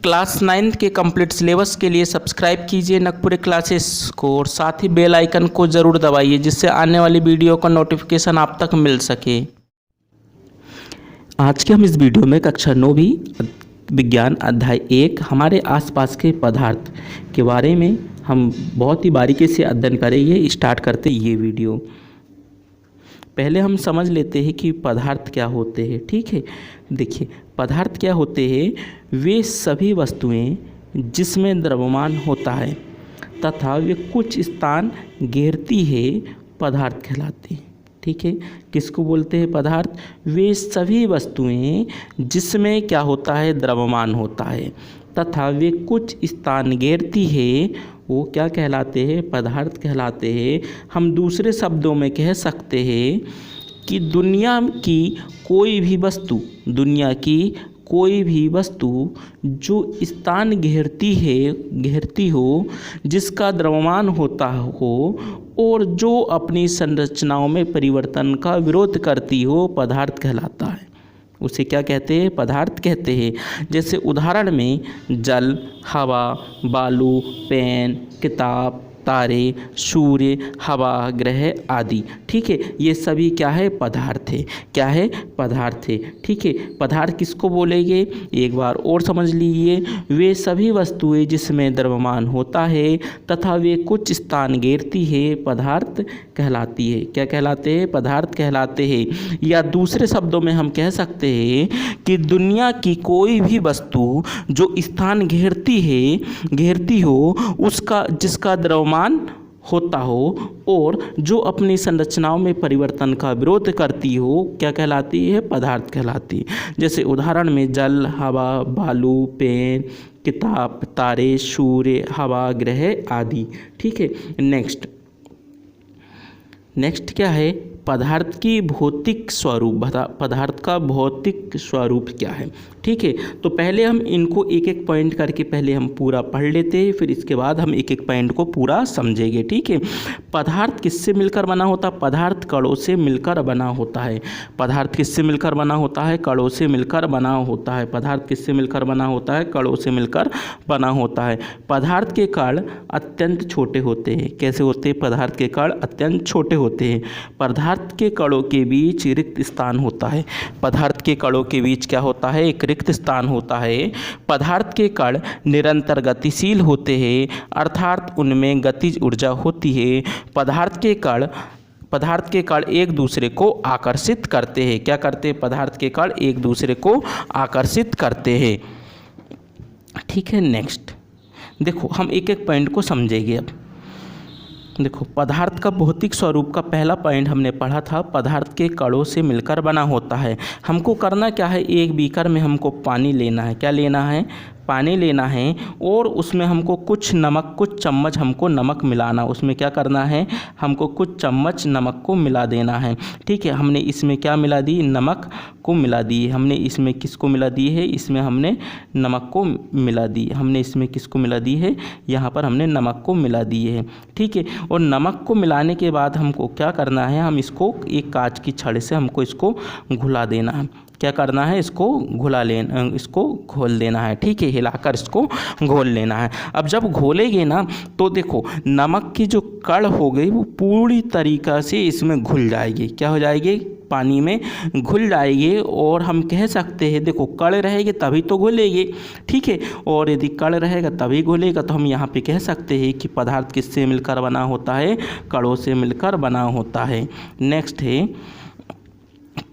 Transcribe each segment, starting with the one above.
Class 9 के complete syllabus के लिए सब्सक्राइब कीजिए नगपुरी क्लासेस को और साथ ही बेल आइकन को ज़रूर दबाइए जिससे आने वाली वीडियो का नोटिफिकेशन आप तक मिल सके। आज के हम इस वीडियो में कक्षा 9वीं विज्ञान अध्याय 1 हमारे आसपास के पदार्थ के बारे में हम बहुत ही बारीकी से अध्ययन करेंगे। स्टार्ट करते ये वीडियो। पहले हम समझ लेते हैं कि पदार्थ क्या होते हैं। ठीक है, देखिए पदार्थ क्या होते हैं। वे सभी वस्तुएं जिसमें द्रव्यमान होता है तथा वे कुछ स्थान घेरती है पदार्थ कहलाते हैं। ठीक है, किसको बोलते हैं पदार्थ? वे सभी वस्तुएं जिसमें क्या होता है, द्रव्यमान होता है तथा वे कुछ स्थान घेरती है, वो क्या कहलाते हैं? पदार्थ कहलाते हैं। हम दूसरे शब्दों में कह सकते हैं कि दुनिया की कोई भी वस्तु जो स्थान घेरती हो, जिसका द्रव्यमान होता हो और जो अपनी संरचनाओं में परिवर्तन का विरोध करती हो, पदार्थ कहलाता है। उसे क्या कहते हैं? पदार्थ कहते हैं। जैसे उदाहरण में जल, हवा, बालू, पेन, किताब, तारे, सूर्य, हवा, ग्रह आदि। ठीक है, ये सभी क्या है? पदार्थ है। क्या है? पदार्थ है। ठीक है, पदार्थ किसको बोलेंगे? एक बार और समझ लीजिए। वे सभी वस्तुएं जिसमें द्रव्यमान होता है तथा वे कुछ स्थान घेरती है, पदार्थ कहलाती है। क्या कहलाते हैं? पदार्थ कहलाते हैं। या दूसरे शब्दों में हम कह सकते हैं कि दुनिया की कोई भी वस्तु जो स्थान घेरती हो, उसका जिसका द्रव्यमान होता हो और जो अपनी संरचनाओं में परिवर्तन का विरोध करती हो, क्या कहलाती है? पदार्थ कहलाती है। जैसे उदाहरण में जल, हवा, बालू, पेन, किताब, तारे, सूर्य, हवा, ग्रह आदि। ठीक है, नेक्स्ट क्या है? पदार्थ की भौतिक स्वरूप। पदार्थ का भौतिक स्वरूप क्या है? ठीक है, तो पहले हम इनको एक एक पॉइंट करके पहले हम पूरा पढ़ लेते हैं, फिर इसके बाद हम एक एक पॉइंट को पूरा समझेंगे। ठीक है, पदार्थ किससे मिलकर बना होता है? पदार्थ कणों से मिलकर बना होता है। पदार्थ किससे मिलकर बना होता है? कणों से मिलकर बना होता है। पदार्थ किससे मिलकर बना होता है? कणों से मिलकर बना होता है। पदार्थ के कण अत्यंत छोटे होते हैं। कैसे होते हैं? पदार्थ के कण अत्यंत छोटे होते हैं। पदार्थ के कणों के बीच रिक्त स्थान होता है। पदार्थ के कणों के बीच क्या होता है? एक रिक्त स्थान होता है। पदार्थ के कण निरंतर गतिशील होते हैं, अर्थात उनमें गतिज ऊर्जा होती है। पदार्थ के कण एक दूसरे को आकर्षित करते हैं। क्या करते हैं? पदार्थ के कण एक दूसरे को आकर्षित करते हैं। ठीक है, नेक्स्ट देखो हम एक एक पॉइंट को समझेंगे। अब देखो, पदार्थ का भौतिक स्वरूप का पहला पॉइंट हमने पढ़ा था, पदार्थ के कणों से मिलकर बना होता है। हमको करना क्या है? एक बीकर में हमको पानी लेना है। क्या लेना है? पानी लेना है और उसमें हमको कुछ चम्मच हमको नमक मिलाना। उसमें क्या करना है? हमको कुछ चम्मच नमक को मिला देना है। ठीक है, हमने इसमें क्या मिला दी? नमक को मिला दी। हमने इसमें किसको मिला दी है? इसमें हमने नमक को मिला दी। हमने इसमें किसको मिला दी है? यहाँ पर हमने नमक को मिला दी है। ठीक है, और नमक को मिलाने के बाद हमको क्या करना है? हम इसको एक कांच की छड़ से हमको इसको घुला देना है। क्या करना है? इसको घोल देना है। ठीक है, हिलाकर इसको घोल लेना है। अब जब घोलेंगे ना तो देखो नमक की जो कण हो गई वो पूरी तरीक़ा से इसमें घुल जाएगी। क्या हो जाएगी? पानी में घुल जाएगी। और हम कह सकते हैं देखो कण रहेगी तभी तो घुलेगी। ठीक है, और यदि कण रहेगा तभी घुलेगा। तो हम यहाँ पे कह सकते हैं कि पदार्थ किससे मिलकर बना होता है? कणों से मिलकर बना होता है। नेक्स्ट है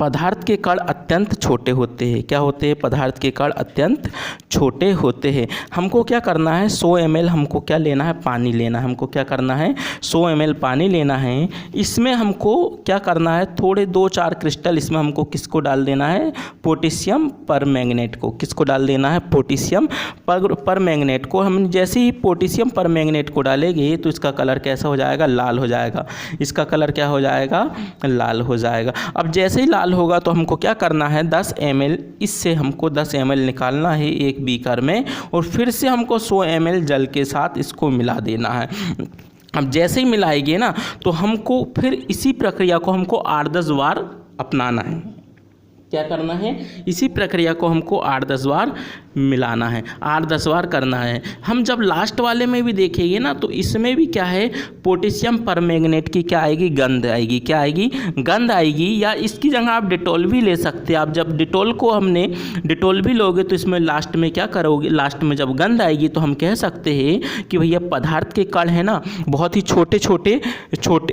पदार्थ के कण अत्यंत छोटे होते हैं। क्या होते हैं? पदार्थ के कण अत्यंत छोटे होते हैं। हमको क्या करना है? 100 ml हमको क्या लेना है? पानी लेना है। हमको क्या करना है? 100 ml पानी लेना है। इसमें हमको क्या करना है? थोड़े 2-4 क्रिस्टल इसमें हमको किसको डाल देना है? पोटेशियम परमैंगनेट को। किसको डाल देना है? पोटेशियम परमैंगनेट को। हम जैसे ही पोटेशियम परमैंगनेट को डालेंगे तो इसका कलर कैसा हो जाएगा? लाल हो जाएगा। इसका कलर क्या हो जाएगा? लाल हो जाएगा। अब जैसे ही लाल होगा तो हमको क्या करना है? 10 ml इससे हमको 10 ml निकालना है एक बीकर में और फिर से हमको 100 ml जल के साथ इसको मिला देना है। अब जैसे ही मिलाएंगे ना तो हमको फिर इसी प्रक्रिया को हमको 8-10 बार अपनाना है। क्या करना है, इसी प्रक्रिया को हमको 8-10 बार मिलाना है, 8-10 बार करना है। हम जब लास्ट वाले में भी देखेंगे ना तो इसमें भी क्या है, पोटेशियम परमैंगनेट की क्या आएगी, गंध आएगी। क्या आएगी, गंध आएगी। या इसकी जगह आप डिटॉल भी ले सकते हैं। आप जब डिटॉल भी लोगे तो इसमें लास्ट में क्या करोगे, लास्ट में जब गंध आएगी तो हम कह सकते हैं कि भैया पदार्थ के कण है ना बहुत ही छोटे छोटे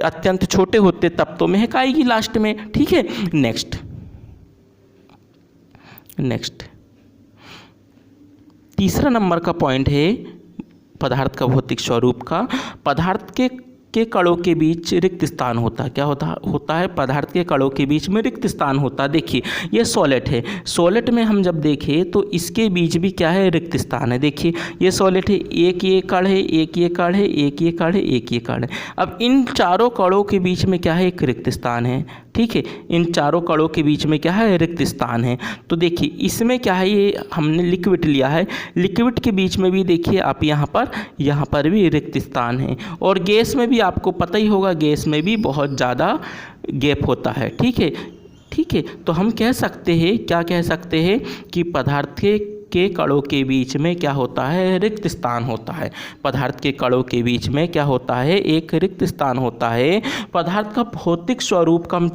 अत्यंत छोटे होते, तब तो महक आएगी लास्ट में। ठीक है, नेक्स्ट तीसरा नंबर का पॉइंट है पदार्थ का भौतिक स्वरूप का। पदार्थ के कणों के बीच रिक्त स्थान होता है। क्या होता है, पदार्थ के कणों के बीच में रिक्त स्थान होता है। देखिए ये सॉलिड है, सॉलिड में हम जब देखें तो इसके बीच भी क्या है, रिक्त स्थान है। देखिए ये सॉलिड है, एक ये कण है, एक ये कण है, एक ये कण है, एक ये कण है। अब इन चारों कणों के बीच में क्या है, एक रिक्त स्थान है। ठीक है, इन चारों कणों के बीच में क्या है, रिक्त स्थान है। तो देखिए इसमें क्या है, ये हमने लिक्विड लिया है, लिक्विड के बीच में भी देखिए आप यहाँ पर भी रिक्त स्थान है। और गैस में भी आपको पता ही होगा, गैस में भी बहुत ज़्यादा गैप होता है। ठीक है, तो हम कह सकते हैं, क्या कह सकते हैं कि पदार्थ के कणों के बीच में क्या होता है, रिक्त स्थान होता है। पदार्थ के कणों के बीच में क्या होता है, एक रिक्त स्थान होता है। पदार्थ का भौतिक स्वरूप का हम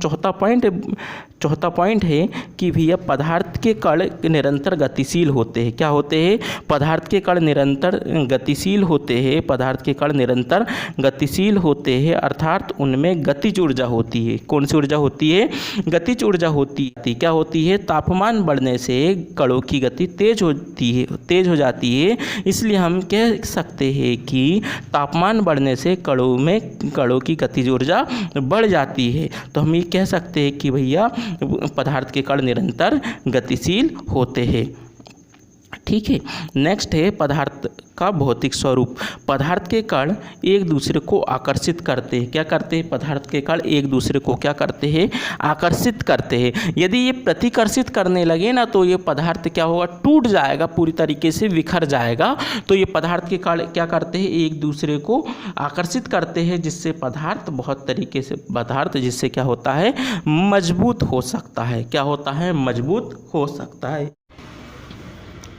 चौथा पॉइंट है कि भैया पदार्थ के कण निरंतर गतिशील होते हैं। क्या होते हैं, पदार्थ के कण निरंतर गतिशील होते हैं। पदार्थ के कण निरंतर गतिशील होते हैं, अर्थात उनमें गतिज ऊर्जा होती है। कौन सी ऊर्जा होती है, गतिज ऊर्जा होती है। क्या होती है, तापमान बढ़ने से कणों की गति तेज हो जाती है। इसलिए हम कह सकते हैं कि तापमान बढ़ने से कणों की गतिज ऊर्जा बढ़ जाती है। तो हम ये कह सकते हैं कि भैया पदार्थ के कण निरंतर गतिशील होते हैं। ठीक है, नेक्स्ट है पदार्थ का भौतिक स्वरूप। पदार्थ के कण एक दूसरे को आकर्षित करते हैं। क्या करते हैं, पदार्थ के कण एक दूसरे को क्या करते हैं, आकर्षित करते हैं। यदि ये प्रतिकर्षित करने लगे ना तो ये पदार्थ क्या होगा, टूट जाएगा, पूरी तरीके से बिखर जाएगा। तो ये पदार्थ के कण क्या करते हैं, एक दूसरे को आकर्षित करते हैं, जिससे पदार्थ जिससे क्या होता है, मजबूत हो सकता है। क्या होता है, मजबूत हो सकता है।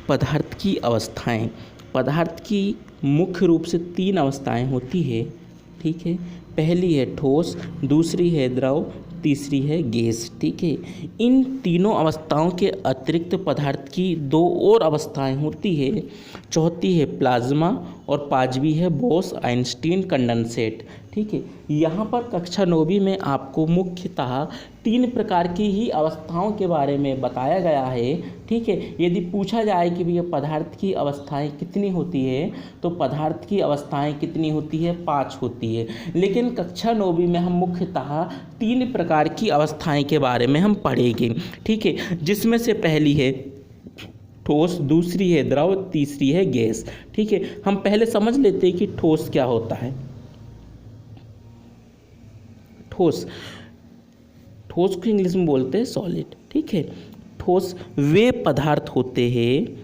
पदार्थ की अवस्थाएं, पदार्थ की मुख्य रूप से 3 अवस्थाएं होती है। ठीक है, पहली है ठोस, दूसरी है द्रव, तीसरी है गैस। ठीक है, इन तीनों अवस्थाओं के अतिरिक्त पदार्थ की 2 और अवस्थाएं होती है। चौथी है प्लाज्मा और 5वीं है बोस आइंस्टीन कंडेंसेट। ठीक है, यहाँ पर कक्षा 9वीं में आपको मुख्यतः 3 प्रकार की ही अवस्थाओं के बारे में बताया गया है। ठीक है, यदि पूछा जाए कि भैया पदार्थ की अवस्थाएं कितनी होती है, तो पदार्थ की अवस्थाएं कितनी होती है, 5 होती है। लेकिन कक्षा 9वीं में हम मुख्यतः 3 प्रकार की अवस्थाएं के बारे में हम पढ़ेंगे। ठीक है, जिसमें से पहली है ठोस, दूसरी है द्रव, तीसरी है गैस। ठीक है, हम पहले समझ लेते हैं कि ठोस क्या होता है। ठोस को इंग्लिश में बोलते हैं सॉलिड। ठीक है, ठोस वे पदार्थ होते हैं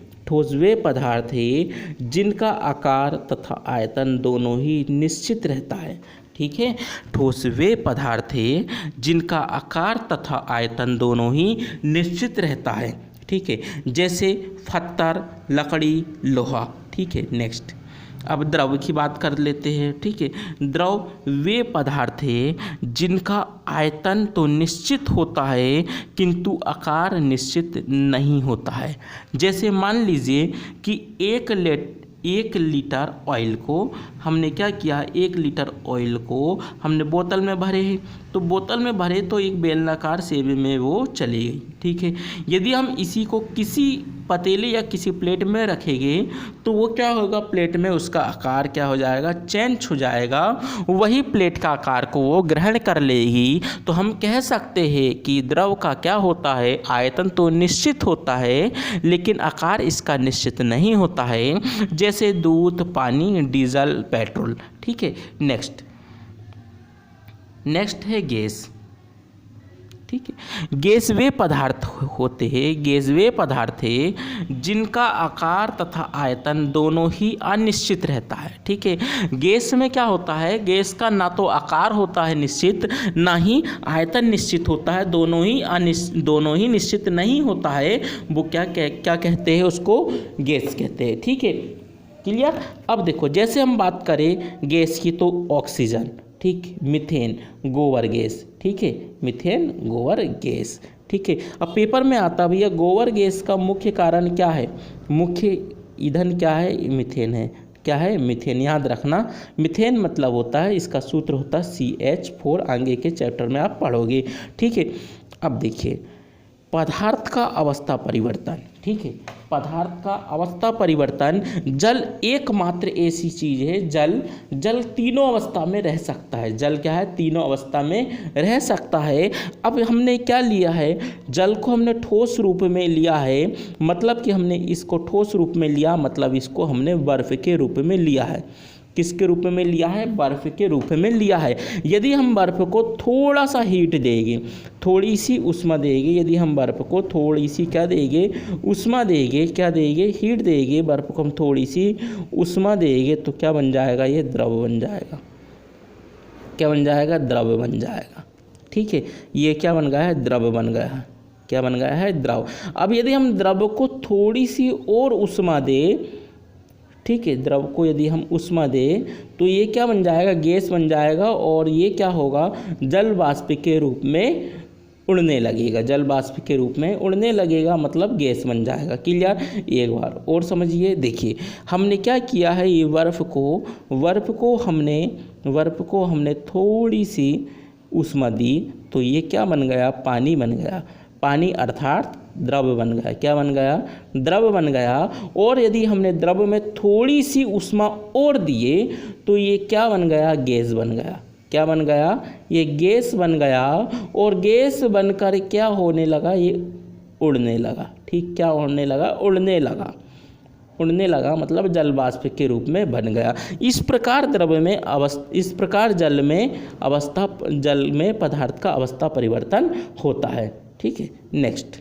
जिनका आकार तथा आयतन दोनों ही निश्चित रहता है। ठीक है, ठोस वे पदार्थ है जिनका आकार तथा आयतन दोनों ही निश्चित रहता है। ठीक है, जैसे पत्थर, लकड़ी, लोहा। ठीक है, नेक्स्ट अब द्रव की बात कर लेते हैं। ठीक है, द्रव वे पदार्थ है जिनका आयतन तो निश्चित होता है किंतु आकार निश्चित नहीं होता है। जैसे मान लीजिए कि 1 लीटर ऑयल को हमने क्या किया, 1 लीटर ऑयल को हमने बोतल में भरे हैं। तो बोतल में भरे तो एक बेलनाकार शेप में वो चली गई। ठीक है, यदि हम इसी को किसी पतीले या किसी प्लेट में रखेंगे तो वो क्या होगा, प्लेट में उसका आकार क्या हो जाएगा, चेंज हो जाएगा। वही प्लेट का आकार को वो ग्रहण कर लेगी। तो हम कह सकते हैं कि द्रव का क्या होता है, आयतन तो निश्चित होता है लेकिन आकार इसका निश्चित नहीं होता है। जैसे दूध, पानी, डीजल, पेट्रोल। ठीक है, नेक्स्ट है गैस। ठीक ठीक है। गैस वे पदार्थ होते हैं, गैस वे पदार्थ है जिनका आकार तथा आयतन दोनों ही अनिश्चित रहता है। ठीक है, गैस में क्या होता है, गैस का ना तो आकार होता है निश्चित, ना ही आयतन निश्चित होता है, दोनों ही निश्चित नहीं होता है। वो क्या कहते हैं, उसको गैस कहते हैं। ठीक है, क्लियर। अब देखो, जैसे हम बात करें गैस की तो ऑक्सीजन, ठीक, मीथेन, गोबर गैस, ठीक है, मीथेन, गोबर गैस। ठीक है, अब पेपर में आता भैया गोबर गैस का मुख्य कारण क्या है, मुख्य ईंधन क्या है, मीथेन है। क्या है, मीथेन। याद रखना, मीथेन मतलब होता है, इसका सूत्र होता है CH4, आगे के चैप्टर में आप पढ़ोगे। ठीक है, अब देखिए पदार्थ का अवस्था परिवर्तन। ठीक है, पदार्थ का अवस्था परिवर्तन, जल एकमात्र ऐसी चीज़ है, जल तीनों अवस्था में रह सकता है। जल क्या है, तीनों अवस्था में रह सकता है। अब हमने क्या लिया है, जल को हमने ठोस रूप में लिया है, मतलब कि हमने इसको ठोस रूप में लिया, मतलब इसको हमने बर्फ के रूप में लिया है। किसके रूप में लिया है, बर्फ के रूप में लिया है। यदि हम बर्फ को थोड़ा सा हीट देंगे, थोड़ी सी उष्मा देंगे, यदि हम बर्फ को थोड़ी सी क्या देंगे, उष्मा देंगे, क्या देंगे, हीट देंगे, बर्फ को हम थोड़ी सी उष्मा देंगे, तो क्या बन जाएगा, ये द्रव बन जाएगा। क्या बन जाएगा, द्रव बन जाएगा। ठीक है, ये क्या बन गया है, द्रव बन गया है। क्या बन गया है, द्रव। अब यदि हम द्रव को थोड़ी सी और उष्मा दें, ठीक है, द्रव को यदि हम उष्मा दें तो ये क्या बन जाएगा, गैस बन जाएगा, और ये क्या होगा, जल वाष्प के रूप में उड़ने लगेगा। जल वाष्प के रूप में उड़ने लगेगा, मतलब गैस बन जाएगा। क्लियर। एक बार और समझिए, देखिए हमने क्या किया है, ये बर्फ को हमने थोड़ी सी उष्मा दी, तो ये क्या बन गया, पानी बन गया। पानी अर्थात द्रव बन गया। क्या बन गया, द्रव बन गया। और यदि हमने द्रव में थोड़ी सी उष्मा और दिए तो ये क्या बन गया, गैस बन गया। क्या बन गया, ये गैस बन गया। और गैस बनकर क्या होने लगा, ये उड़ने लगा। ठीक, क्या होने लगा, उड़ने लगा। उड़ने लगा मतलब जल वाष्प के रूप में बन गया। इस प्रकार जल में पदार्थ का अवस्था परिवर्तन होता है। ठीक है, नेक्स्ट,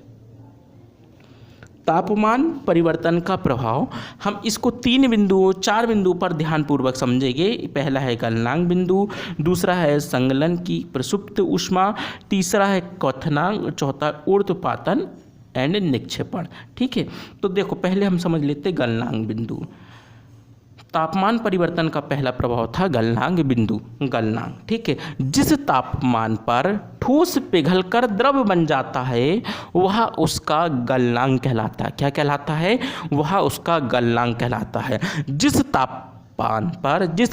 तापमान परिवर्तन का प्रभाव। हम इसको 4 बिंदुओं पर ध्यानपूर्वक समझेंगे। पहला है गलनांक बिंदु, दूसरा है संगलन की प्रसुप्त ऊष्मा, तीसरा है क्वथनांक, चौथा ऊर्ध्वपातन एंड निक्षेपण। ठीक है, तो देखो पहले हम समझ लेते गलनांक बिंदु। तापमान परिवर्तन का पहला प्रभाव था गलनांक बिंदु, गलनांक। ठीक है, जिस तापमान पर ठोस पिघलकर द्रव बन जाता है वह उसका गलनांक कहलाता है। क्या कहलाता है, वह उसका गलनांक कहलाता है। जिस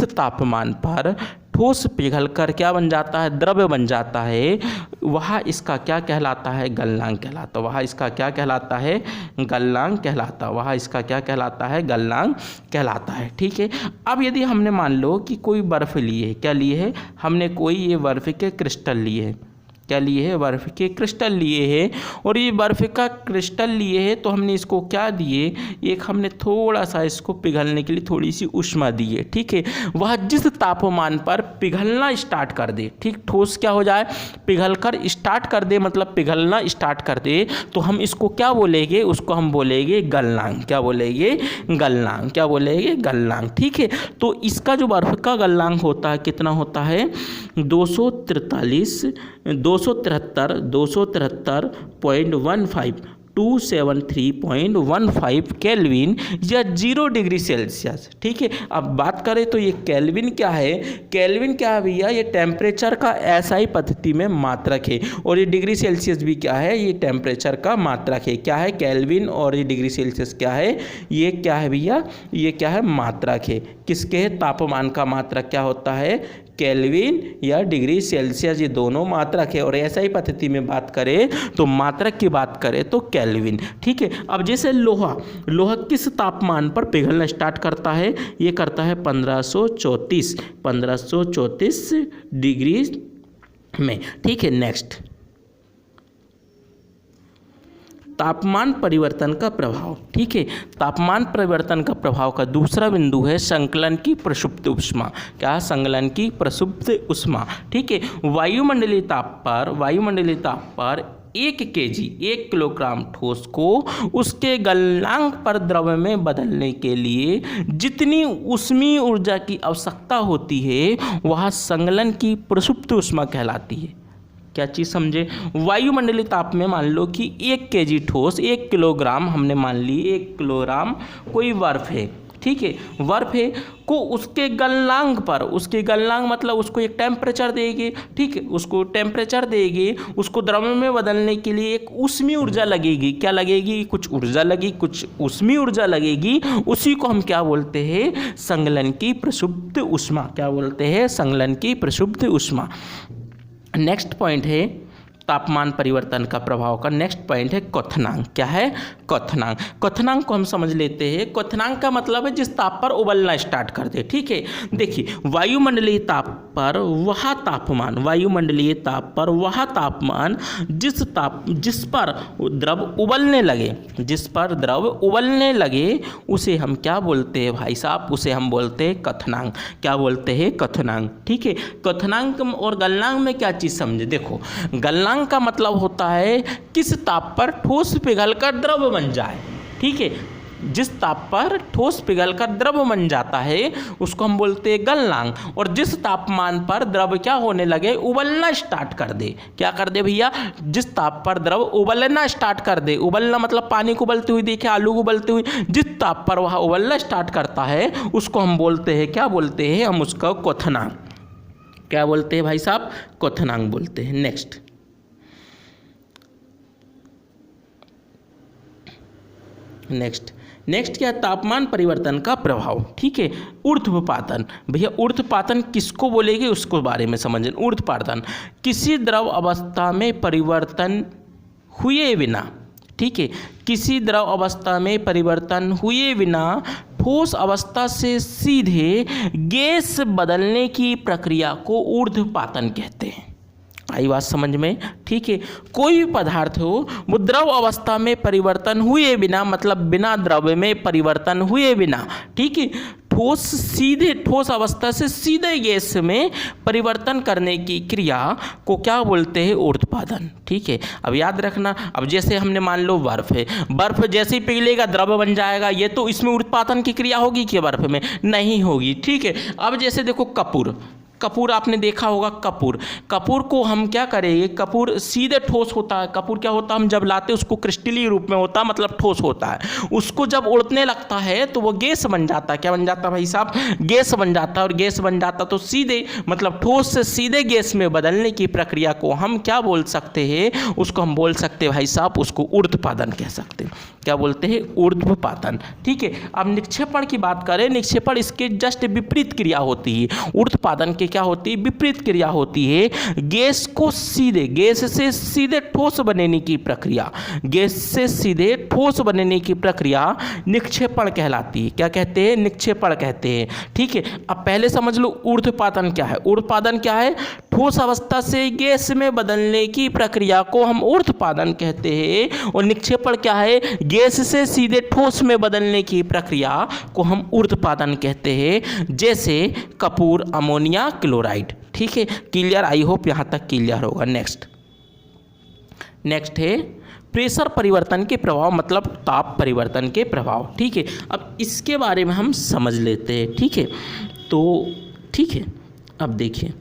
तापमान पर ठोस पिघलकर क्या बन जाता है, द्रव बन जाता है, वह इसका क्या कहलाता है, गलनांक कहलाता है। वह इसका क्या कहलाता है, गलनांक कहलाता है। वह इसका क्या कहलाता है, गलनांक कहलाता है। ठीक है, अब यदि हमने मान लो कि कोई बर्फ़ लिए है, क्या लिए है, हमने कोई ये बर्फ़ के क्रिस्टल लिए है। क्या लिए है, बर्फ़ के क्रिस्टल लिए हैं। और ये बर्फ़ का क्रिस्टल लिए हैं तो हमने इसको क्या दिए, एक हमने थोड़ा सा इसको पिघलने के लिए थोड़ी सी ऊष्मा दी है। ठीक है, वह जिस तापमान पर पिघलना स्टार्ट कर दे, ठीक, ठोस क्या हो जाए, पिघल कर स्टार्ट कर दे, मतलब पिघलना स्टार्ट कर दे, तो हम इसको क्या बोलेंगे, उसको हम बोलेंगे गलनांक। क्या बोलेंगे, गलनांक। क्या बोलेंगे, गलनांक। ठीक है, तो इसका जो बर्फ़ का गलनांक होता है कितना होता है, 273.15 273.15 केल्विन या 0 डिग्री सेल्सियस। ठीक है, अब बात करें तो ये केल्विन क्या है, केल्विन क्या है भैया, ये टेम्परेचर का एसआई पद्धति में मात्रक है। और ये डिग्री सेल्सियस भी क्या है, ये टेम्परेचर का मात्रक है। क्या है, केल्विन और ये डिग्री सेल्सियस क्या है, ये क्या है भैया, ये क्या है, मात्रक है। किसके, तापमान का मात्रक क्या होता है, केल्विन या डिग्री सेल्सियस, ये दोनों मात्रक है। और ऐसा ही पद्धति में बात करें तो मात्रक की बात करें तो केल्विन। ठीक है, अब जैसे लोहा किस तापमान पर पिघलना स्टार्ट करता है, ये करता है 1534 डिग्री में। ठीक है, नेक्स्ट, तापमान परिवर्तन का प्रभाव। ठीक है, तापमान परिवर्तन का प्रभाव का दूसरा बिंदु है संकलन की प्रसुप्त उष्मा। क्या? संकलन की प्रसुप्त उष्मा। ठीक है, वायुमंडलीय ताप पर 1 kg 1 किलोग्राम ठोस को उसके गलनांक पर द्रव में बदलने के लिए जितनी ऊष्मीय ऊर्जा की आवश्यकता होती है वह संकलन की प्रसुप्त उष्मा कहलाती है। क्या चीज़ समझे? वायुमंडलीय ताप में मान लो कि 1 kg ठोस 1 किलोग्राम, हमने मान ली 1 किलोग्राम कोई बर्फ है। ठीक है, बर्फ है को उसके गलनांक पर, उसके गलनांक मतलब उसको एक टेम्परेचर देगी। ठीक है, उसको टेम्परेचर देगी, उसको द्रव में बदलने के लिए एक ऊष्मीय ऊर्जा लगेगी। क्या लगेगी? कुछ ऊर्जा लगेगी, कुछ ऊष्मीय ऊर्जा लगेगी। उसी को हम क्या बोलते हैं? संकलन की प्रसुप्त उष्मा। क्या बोलते हैं? संकलन की प्रसुप्त उष्मा। नेक्स्ट पॉइंट है तापमान परिवर्तन का प्रभाव का। नेक्स्ट पॉइंट है क्वथनांक। क्या है? क्वथनांक। क्वथनांक को हम समझ लेते हैं। क्वथनांक का मतलब है जिस ताप पर उबलना स्टार्ट कर दे। ठीक है, देखिए वायुमंडलीय ताप पर वह तापमान, वायुमंडलीय ताप पर वह तापमान जिस पर द्रव उबलने लगे, जिस पर द्रव उबलने लगे उसे हम क्या बोलते हैं भाई साहब? उसे हम बोलते हैं क्वथनांक। क्या बोलते हैं? क्वथनांक। ठीक है, क्वथनांक और गलनांक में क्या चीज़ समझे? देखो, गलनांक का मतलब होता है किस ताप पर ठोस पिघलकर द्रव बन जाए। ठीक है, जिस ताप पर ठोस पिघलकर द्रव बन जाता है उसको हम बोलते हैं गलनांक। और जिस तापमान पर द्रव क्या होने लगे? उबलना स्टार्ट कर दे। क्या कर दे भैया? जिस ताप पर द्रव उबलना स्टार्ट कर दे। उबलना मतलब पानी को उबलते हुए देखे, आलू को उबलते हुए, जिस ताप पर वह उबलना स्टार्ट करता है उसको हम बोलते हैं, क्या बोलते हैं? हम उसका क्वथनांक। क्या बोलते हैं भाई साहब? क्वथनांक बोलते हैं। नेक्स्ट क्या? तापमान परिवर्तन का प्रभाव। ठीक है, ऊर्ध्वपातन। भैया ऊर्ध्वपातन किसको बोलेंगे उसको बारे में समझें। ऊर्ध्वपातन किसी द्रव अवस्था में परिवर्तन हुए बिना, ठीक है, किसी द्रव अवस्था में परिवर्तन हुए बिना ठोस अवस्था से सीधे गैस बदलने की प्रक्रिया को ऊर्ध्वपातन कहते हैं। आई बात समझ में? ठीक है, कोई भी पदार्थ हो वो द्रव अवस्था में परिवर्तन हुए बिना, मतलब बिना द्रव में परिवर्तन हुए बिना, ठीक है, ठोस अवस्था से सीधे गैस में परिवर्तन करने की क्रिया को क्या बोलते हैं? ऊर्ध्वपातन। ठीक है, अब याद रखना, अब जैसे हमने मान लो बर्फ है, बर्फ जैसे ही पिघलेगा द्रव बन जाएगा। ये तो इसमें ऊर्ध्वपातन की क्रिया होगी क्या? बर्फ में नहीं होगी। ठीक है, अब जैसे देखो कपूर आपने देखा होगा। कपूर को हम क्या करेंगे? कपूर सीधे ठोस होता है। कपूर क्या होता है? हम जब लाते उसको क्रिस्टलीय रूप में होता है, मतलब ठोस होता है। उसको जब उड़ने लगता है तो वो गैस बन जाता है। क्या बन जाता है भाई साहब? गैस बन जाता है। और गैस बन जाता तो सीधे, मतलब ठोस से सीधे गैस में बदलने की प्रक्रिया को हम क्या बोल सकते हैं? उसको हम बोल सकते हैं भाई साहब, उसको ऊर्ध्वपातन कह सकते हैं। क्या बोलते हैं? ऊर्ध्वपातन। ठीक है, अब निक्षेपण की बात करें। निक्षेपण इसके जस्ट विपरीत क्रिया होती है। ऊर्ध्वपातन के क्या होती है? विपरीत क्रिया होती है। गैस से सीधे ठोस बनने की प्रक्रिया, गैस से सीधे ठोस बनने की प्रक्रिया निक्षेपण कहलाती है। क्या कहते हैं? निक्षेपण कहते हैं। ठीक है, अब पहले समझ लो ऊर्ध्वपातन क्या है। ऊर्ध्वपातन क्या है? ठोस अवस्था से गैस में बदलने की प्रक्रिया को हम ऊर्ध्वपातन कहते हैं। और निक्षेपण क्या है? गैस से सीधे ठोस में बदलने की प्रक्रिया को हम ऊर्ध्वपातन कहते हैं। जैसे कपूर, अमोनिया, क्लोराइड। ठीक है, क्लियर? आई होप यहाँ तक क्लियर होगा। नेक्स्ट है प्रेशर परिवर्तन के प्रभाव, मतलब ताप परिवर्तन के प्रभाव। ठीक है, अब इसके बारे में हम समझ लेते हैं। ठीक है, तो ठीक है, अब देखिए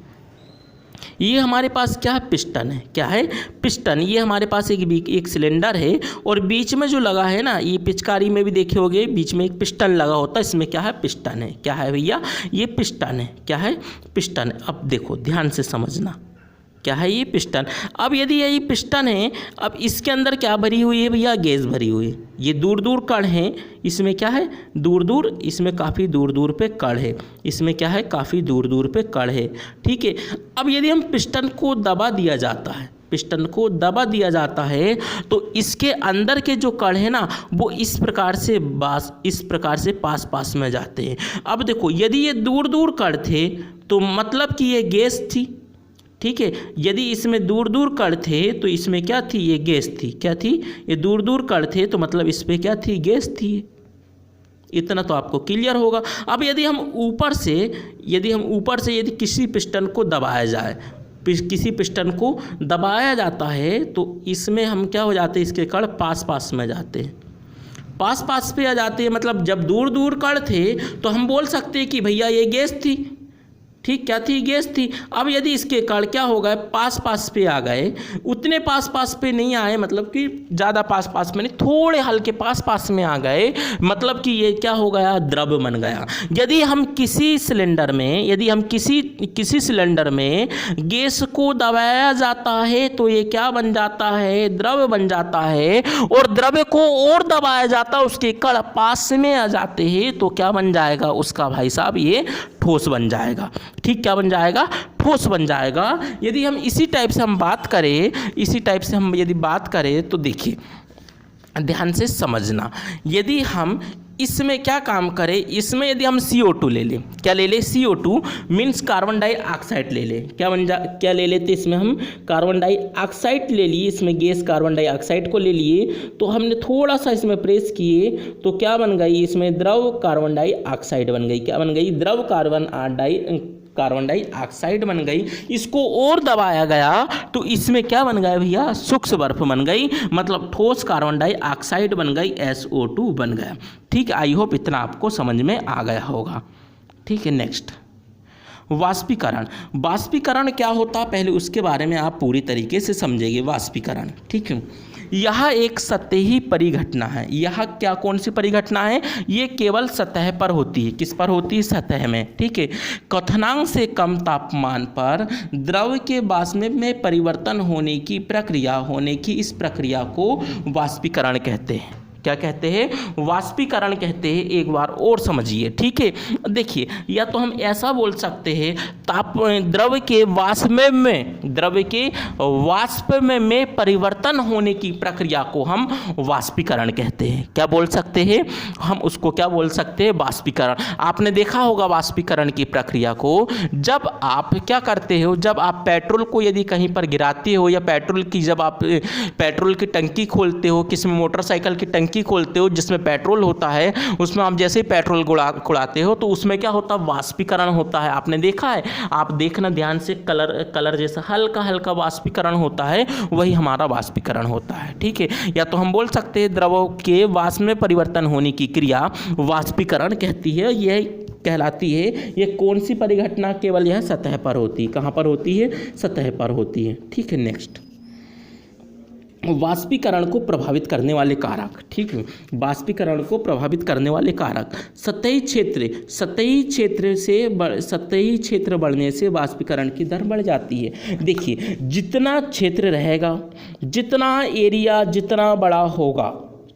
ये हमारे पास क्या है? पिस्टन है। क्या है? पिस्टन। ये हमारे पास एक सिलेंडर है और बीच में जो लगा है ना, ये पिचकारी में भी देखे होंगे, बीच में एक पिस्टन लगा होता है। इसमें क्या है? पिस्टन है। क्या है भैया? ये पिस्टन है। क्या है? पिस्टन है। अब देखो ध्यान से समझना, क्या है ये? पिस्टन। अब यदि यही पिस्टन है, अब इसके अंदर क्या भरी हुई है भैया? गैस भरी हुई है। ये दूर कण है, इसमें क्या है? इसमें काफ़ी दूर पे कण है। इसमें क्या है? काफ़ी दूर पे कण है। ठीक है, अब यदि हम पिस्टन को दबा दिया जाता है तो इसके अंदर के जो कण है ना, वो इस प्रकार से पास में जाते हैं। अब देखो, यदि ये दूर कण थे तो मतलब कि ये गैस थी। ठीक है। यदि इसमें दूर दूर कण थे तो इसमें क्या थी, ये गैस थी। क्या थी, ये दूर दूर कण थे तो मतलब इस पर क्या थी, गैस थी। इतना तो आपको क्लियर होगा। अब यदि हम ऊपर से यदि किसी पिस्टन को दबाया जाए, किसी पिस्टन को दबाया जाता है तो इसमें हम क्या हो जाते हैं, इसके कण पास पास में जाते हैं, पास पास पे आ जाते हैं। मतलब जब दूर दूर कण थे तो हम बोल सकते हैं कि भैया ये गैस थी। ठीक, क्या थी, गैस थी। अब यदि इसके कण क्या हो गए, पास पास पे आ गए, उतने पास पास पे नहीं आए, मतलब कि ज़्यादा पास पास में नहीं, थोड़े हल्के पास पास में आ गए, मतलब कि ये क्या हो गया, द्रव बन गया। यदि हम किसी सिलेंडर में गैस को दबाया जाता है तो ये क्या बन जाता है, द्रव बन जाता है। और द्रव को और दबाया जाता है, उसके कण पास में आ जाते हैं तो क्या बन जाएगा उसका, भाई साहब, ये ठोस बन जाएगा। ठीक, क्या बन जाएगा, ठोस बन जाएगा। यदि हम इसी टाइप से बात करें तो देखिए, ध्यान से समझना। यदि हम इसमें क्या काम करें, इसमें यदि हम CO2 ले लें, क्या ले लें, CO2 मीन्स कार्बन डाइऑक्साइड ले लें। क्या ले लेते, इसमें हम कार्बन डाइऑक्साइड ले लिए, इसमें गैस कार्बन डाइऑक्साइड को ले लिए, तो हमने थोड़ा सा इसमें प्रेस किए तो क्या बन गई, इसमें द्रव कार्बन डाइऑक्साइड बन गई। क्या बन गई, द्रव कार्बन डाइऑक्साइड बन गई। इसको और दबाया गया तो इसमें क्या बन गया भैया, शुष्क बर्फ बन गई, मतलब ठोस कार्बन डाइऑक्साइड बन गई, SO2 बन गया। ठीक, आई होप इतना आपको समझ में आ गया होगा। ठीक है, नेक्स्ट, वाष्पीकरण क्या होता, पहले उसके बारे में आप पूरी तरीके से समझेंगे। वाष्पीकरण, ठीक है, यह एक सतही परिघटना है। यह क्या, कौन सी परिघटना है, ये केवल सतह पर होती है। किस पर होती है, सतह में। ठीक है, क्वथनांक से कम तापमान पर द्रव के वाष्प में परिवर्तन होने की इस प्रक्रिया को वाष्पीकरण कहते हैं। क्या कहते हैं, वाष्पीकरण कहते हैं। एक बार और समझिए, ठीक है। देखिए, या तो हम ऐसा बोल सकते हैं, द्रव के वाष्प में परिवर्तन होने की प्रक्रिया को हम वाष्पीकरण कहते हैं। क्या बोल सकते हैं, हम उसको क्या बोल सकते हैं, वाष्पीकरण। आपने देखा होगा वाष्पीकरण की प्रक्रिया को, जब आप क्या करते हो, जब आप पेट्रोल को यदि कहीं पर गिराते हो, या जब आप पेट्रोल की टंकी खोलते हो, किसी मोटरसाइकिल की टंकी खोलते हो जिसमें पेट्रोल होता है, उसमें आप जैसे ही पेट्रोल कुड़ाते हो तो उसमें क्या होता है, वाष्पीकरण होता है। आपने देखा है, आप देखना ध्यान से, कलर जैसा हल्का हल्का वाष्पीकरण होता है, वही हमारा वाष्पीकरण होता है। ठीक है, या तो हम बोल सकते हैं द्रव के वाष्प में परिवर्तन होने की क्रिया वाष्पीकरण कहती है, यह कहलाती है। ये कौन सी परिघटना, केवल यह सतह पर होती है। कहाँ पर होती है, सतह पर होती है। ठीक है, नेक्स्ट, वाष्पीकरण को प्रभावित करने वाले कारक। ठीक है, वाष्पीकरण को प्रभावित करने वाले कारक, सतही क्षेत्र बढ़ने से वाष्पीकरण की दर बढ़ जाती है। देखिए, जितना क्षेत्र रहेगा, जितना एरिया जितना बड़ा होगा,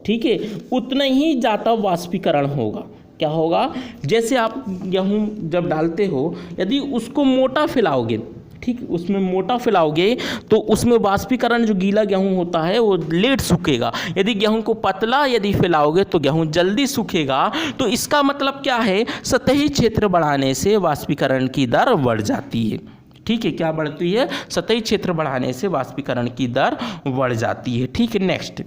ठीक है, उतना ही ज़्यादा वाष्पीकरण होगा। क्या होगा, जैसे आप गेहूँ जब डालते हो, यदि उसको मोटा फैलाओगे, ठीक, उसमें मोटा फैलाओगे तो उसमें वाष्पीकरण, जो गीला गेहूं होता है वो लेट सूखेगा। यदि गेहूं को पतला फैलाओगे तो गेहूं जल्दी सूखेगा। तो इसका मतलब क्या है, सतही क्षेत्र बढ़ाने से वाष्पीकरण की दर बढ़ जाती है। ठीक है, क्या बढ़ती है, सतही क्षेत्र बढ़ाने से वाष्पीकरण की दर बढ़ जाती है। ठीक है, नेक्स्ट,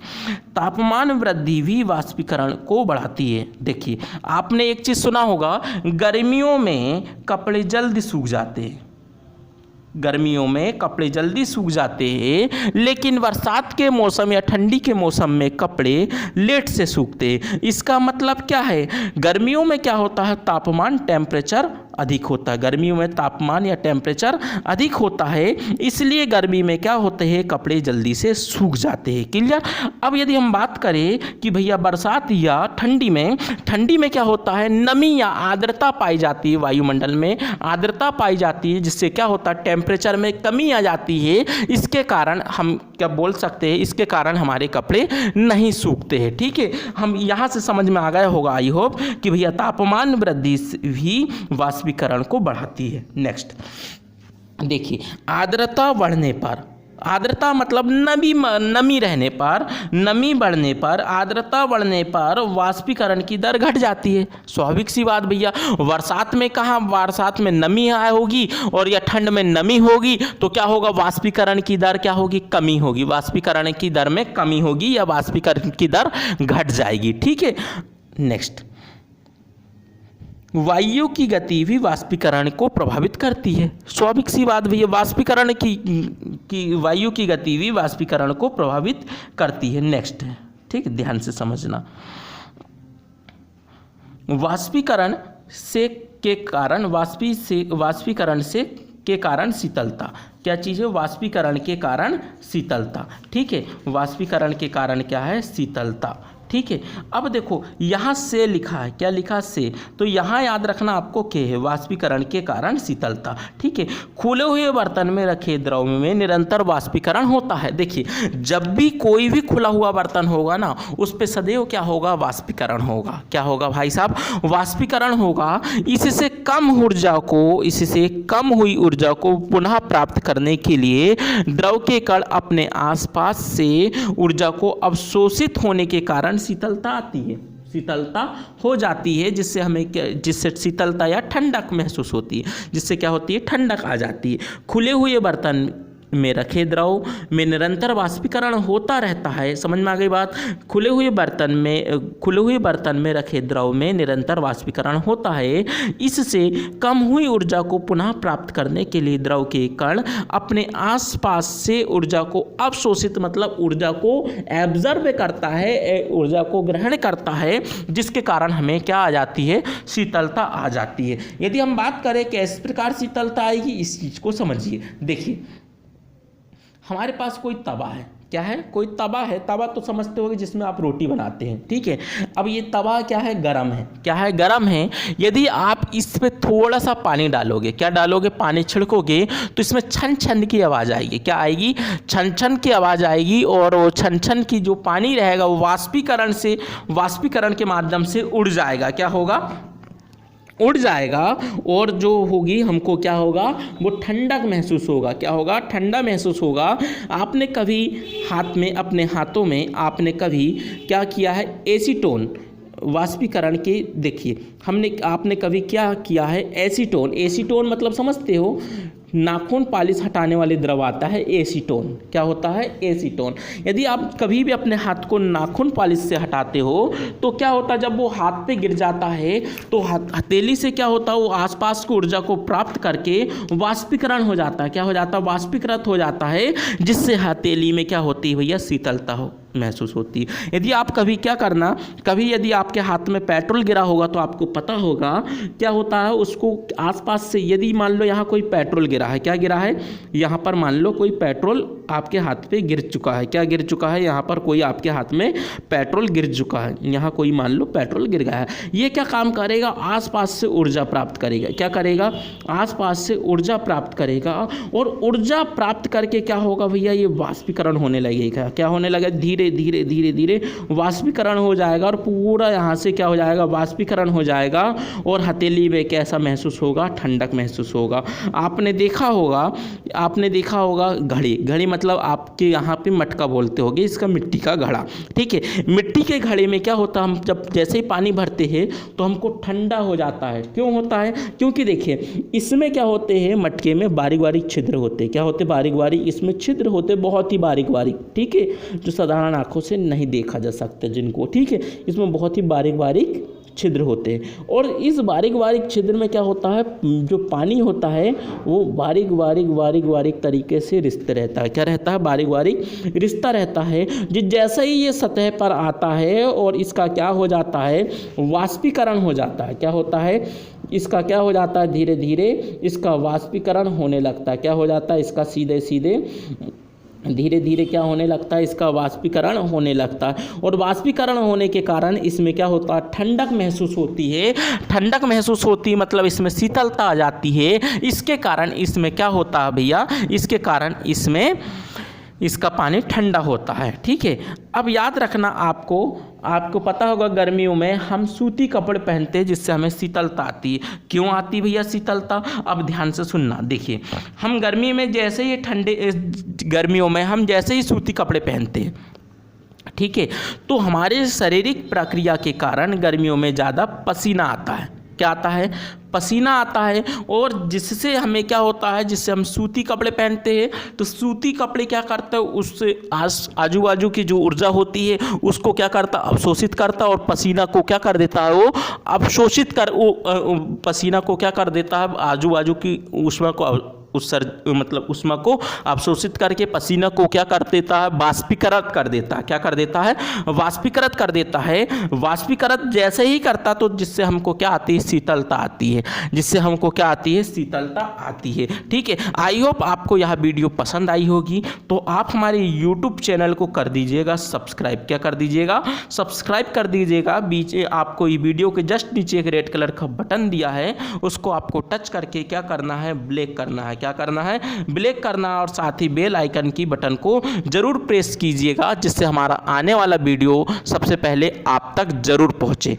तापमान वृद्धि भी वाष्पीकरण को बढ़ाती है। देखिए, आपने एक चीज़ सुना होगा, गर्मियों में कपड़े जल्दी सूख जाते हैं, लेकिन बरसात के मौसम या ठंडी के मौसम में कपड़े लेट से सूखते हैं। इसका मतलब क्या है, गर्मियों में क्या होता है, तापमान टेम्परेचर अधिक होता है। गर्मियों में तापमान या टेम्परेचर अधिक होता है, इसलिए गर्मी में क्या होते हैं, कपड़े जल्दी से सूख जाते हैं। क्लियर। अब यदि हम बात करें कि भैया बरसात या ठंडी में क्या होता है, नमी या आर्द्रता पाई जाती है, वायुमंडल में आर्द्रता पाई जाती है, जिससे क्या होता है, टेम्परेचर में कमी आ जाती है। इसके कारण हम क्या बोल सकते हैं, इसके कारण हमारे कपड़े नहीं सूखते हैं। ठीक है, हम यहाँ से समझ में आ गया होगा, आई होप, कि भैया तापमान वृद्धि भी वाष्पीकरण को बढ़ाती है। नेक्स्ट, देखिए, आर्द्रता बढ़ने पर आर्द्रता मतलब नमी रहने पर, नमी बढ़ने पर, आर्द्रता बढ़ने पर वाष्पीकरण की दर घट जाती है। स्वाभाविक सी बात भैया, बरसात में कहाँ, बरसात में नमी होगी और या ठंड में नमी होगी तो क्या होगा, वाष्पीकरण की दर क्या होगी, कमी होगी, वाष्पीकरण की दर में कमी होगी या वाष्पीकरण की दर घट जाएगी। ठीक है, नेक्स्ट, वायु की गति भी वाष्पीकरण को प्रभावित करती है। स्वाभाविक सी बात भैया, वाष्पीकरण की वायु की गति भी वाष्पीकरण को प्रभावित करती है। नेक्स्ट है, ठीक है, ध्यान से समझना। वाष्पीकरण से के कारण वाष्पीकरण से के कारण शीतलता, क्या चीज़ है, वाष्पीकरण के कारण शीतलता। ठीक है, वाष्पीकरण के कारण क्या है, शीतलता। ठीक है, अब देखो यहाँ से लिखा है, क्या लिखा, से, तो यहाँ याद रखना आपको के है, वाष्पीकरण के कारण शीतलता। ठीक है, खुले हुए बर्तन में रखे द्रव में निरंतर वाष्पीकरण होता है। देखिए, जब भी कोई भी खुला हुआ बर्तन होगा ना, उस पे सदैव क्या होगा, वाष्पीकरण होगा। क्या होगा भाई साहब, वाष्पीकरण होगा। इससे कम हुई ऊर्जा को पुनः प्राप्त करने के लिए द्रव के कण अपने आसपास से ऊर्जा को अवशोषित होने के कारण शीतलता आती है, शीतलता हो जाती है, जिससे शीतलता या ठंडक महसूस होती है, जिससे क्या होती है, ठंडक आ जाती है। खुले हुए बर्तन में रखे द्रव में निरंतर वाष्पीकरण होता रहता है। समझ में आ गई बात, खुले हुए बर्तन में रखे द्रव में निरंतर वाष्पीकरण होता है। इससे कम हुई ऊर्जा को पुनः प्राप्त करने के लिए द्रव के कण अपने आसपास से ऊर्जा को अवशोषित मतलब ऊर्जा को एब्जर्व करता है, ऊर्जा को ग्रहण करता है, जिसके कारण हमें क्या आ जाती है, शीतलता आ जाती है। यदि हम बात करें कि इस प्रकार शीतलता आएगी, इस चीज़ को समझिए। देखिए, हमारे पास कोई तवा है, क्या है, कोई तवा है, तवा तो समझते होगे जिसमें आप रोटी बनाते हैं। ठीक है, अब ये तवा क्या है, गरम है, क्या है, गरम है। यदि आप इस पे थोड़ा सा पानी डालोगे, क्या डालोगे, पानी छिड़कोगे, तो इसमें छन छन की आवाज़ आएगी। क्या आएगी, छन छन की आवाज़ आएगी। और वो छन छन की जो पानी रहेगा वो वाष्पीकरण के माध्यम से उड़ जाएगा। क्या होगा, उड़ जाएगा। और जो होगी हमको क्या होगा, वो ठंडक महसूस होगा। क्या होगा, ठंडा महसूस होगा। आपने कभी अपने हाथों में आपने कभी क्या किया है, एसीटोन वाष्पीकरण के, देखिए आपने कभी क्या किया है, एसीटोन मतलब समझते हो, नाखून पॉलिश हटाने वाले द्रव आता है एसीटोन। क्या होता है, एसीटोन। यदि आप कभी भी अपने हाथ को नाखून पॉलिश से हटाते हो तो क्या होता है, जब वो हाथ पे गिर जाता है तो हथेली से क्या होता है, वो आसपास की ऊर्जा को प्राप्त करके वाष्पीकरण हो जाता है। क्या हो जाता है, वाष्पीकृत हो जाता है, जिससे हथेली में क्या होती है भैया, शीतलता महसूस होती है। यदि आप कभी यदि आपके हाथ में पेट्रोल गिरा होगा तो आपको पता होगा क्या होता है, उसको आसपास से, यदि मान लो यहाँ कोई पेट्रोल गिरा है, क्या गिरा है, यहाँ पर मान लो कोई पेट्रोल आपके हाथ पे गिर चुका है। क्या गिर चुका है, यहाँ पर कोई आपके हाथ में पेट्रोल गिर चुका है, यहाँ कोई मान लो पेट्रोल गिर गया है। ये क्या काम करेगा, आसपास से ऊर्जा प्राप्त करेगा। क्या करेगा, आसपास से ऊर्जा प्राप्त करेगा। और ऊर्जा प्राप्त करके क्या होगा भैया, ये वाष्पीकरण होने लगेगा। क्या होने लगेगा, धीरे धीरे वाष्पीकरण हो जाएगा और पूरा यहाँ से क्या हो जाएगा, वाष्पीकरण हो जाएगा। और हथेली में कैसा महसूस होगा, ठंडक महसूस होगा। आपने देखा होगा घड़ी मतलब आपके यहाँ पे मटका बोलते होगे, इसका मिट्टी का घड़ा। ठीक है, मिट्टी के घड़े में क्या होता है, हम जब जैसे ही पानी भरते हैं तो हमको ठंडा हो जाता है। क्यों होता है, क्योंकि देखिए इसमें क्या होते हैं, मटके में बारीक बारीक छिद्र होते हैं। क्या होते, बारीक बारीक इसमें छिद्र होते, बहुत ही बारीक बारीक। ठीक है, जो साधारण आंखों से नहीं देखा जा सकता जिनको। ठीक है, इसमें बहुत ही बारीक बारीक छिद्र होते हैं। और इस बारीक बारीक छिद्र में क्या होता है, जो पानी होता है वो बारीक बारीक तरीके से रिश्ते रहता है। क्या रहता है, बारीक बारीक रिश्ता रहता है। जैसे ही ये सतह पर आता है और इसका क्या हो जाता है, वाष्पीकरण हो जाता है। क्या होता है, इसका क्या हो जाता है, धीरे धीरे इसका वाष्पीकरण होने लगता है। क्या हो जाता है, इसका सीधे धीरे धीरे क्या होने लगता है, इसका वाष्पीकरण होने लगता है। और वाष्पीकरण होने के कारण इसमें क्या होता है, ठंडक महसूस होती है। ठंडक महसूस होती है मतलब इसमें शीतलता आ जाती है। इसके कारण इसमें क्या होता है भैया, इसके कारण इसमें इसका पानी ठंडा होता है। ठीक है, अब याद रखना आपको पता होगा गर्मियों में हम सूती कपड़े पहनते हैं जिससे हमें शीतलता आती है। क्यों आती भैया शीतलता? अब ध्यान से सुनना। देखिए, हम गर्मी में जैसे ही गर्मियों में हम जैसे ही सूती कपड़े पहनते हैं, ठीक है, तो हमारे शारीरिक प्रक्रिया के कारण गर्मियों में ज़्यादा पसीना आता है। क्या आता है? पसीना आता है। और जिससे हमें क्या होता है, जिससे हम सूती कपड़े पहनते हैं तो सूती कपड़े क्या करता है, उससे आजू बाजू की जो ऊर्जा होती है उसको क्या करता है, अवशोषित करता है। और पसीना को क्या कर देता है, वो अवशोषित कर पसीना को क्या कर देता है, आजू बाजू की ऊष्मा को ऊष्मा को अवशोषित करके पसीना को क्या कर देता है, वाष्पीकृत कर देता है। क्या कर देता है? वाष्पीकृत कर देता है। वाष्पीकृत जैसे ही करता तो जिससे हमको क्या आती है, शीतलता आती है। जिससे हमको क्या आती है, शीतलता आती है। ठीक है, आई होप आपको यह वीडियो पसंद आई होगी। तो आप हमारे यूट्यूब चैनल को कर दीजिएगा सब्सक्राइब। क्या कर दीजिएगा? सब्सक्राइब कर दीजिएगा। बीच आपको ये वीडियो के जस्ट नीचे एक रेड कलर का बटन दिया है, उसको आपको टच करके क्या करना है, ब्लैक करना है। क्या करना है? ब्लैक करना। और साथ ही बेल आइकन की बटन को जरूर प्रेस कीजिएगा, जिससे हमारा आने वाला वीडियो सबसे पहले आप तक जरूर पहुंचे।